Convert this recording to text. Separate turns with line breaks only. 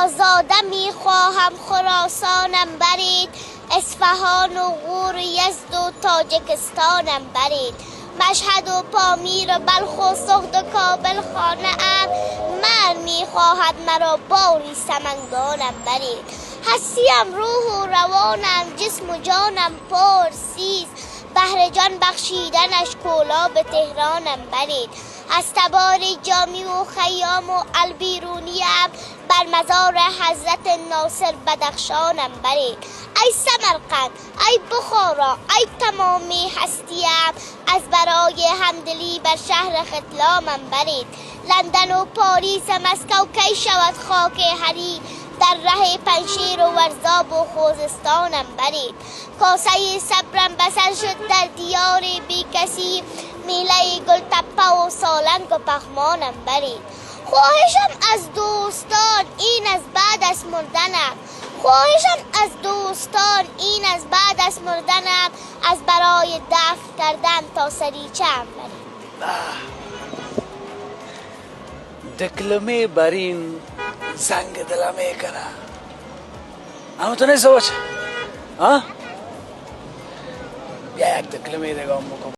آزاده می خواهم خراسانم برید، اصفهان و غور یزد و تاجکستانم برید، مشهد و پامیر و بلخ و سغد و کابل خانه ام، من می خواهد مرا باری سمنگانم برید، هستیم روح و روانم جسم و جانم پرسیز، بهر جان بخشیدنش کولا به تهرانم برید، از تبار جامی و خیام و البیرونیم بر مزار حضرت ناصر بدخشانم برید، ای سمرقند ای بخارا ای تمامی هستیم، از برای همدلی بر شهر ختلامم برید، لندن و پاریس مسکو کی شود خاک حریر، در ره پنشیر و ورزاب و خوزستانم برید، کاسه صبرم بسر شد در دیار بی کسی، میله گل تپه و سالنگ و پخمانم برید، خواهشم از دوستان این از بعد از مردنم، خواهشم از دوستان این از بعد از مردنم، از برای دفن کردن تا سریچه‌ام برید.
دکلمه برین زنگ دلمه کنه اما تو نیست بچه ها؟ بیا یک دکلمه دیگه هم بکن.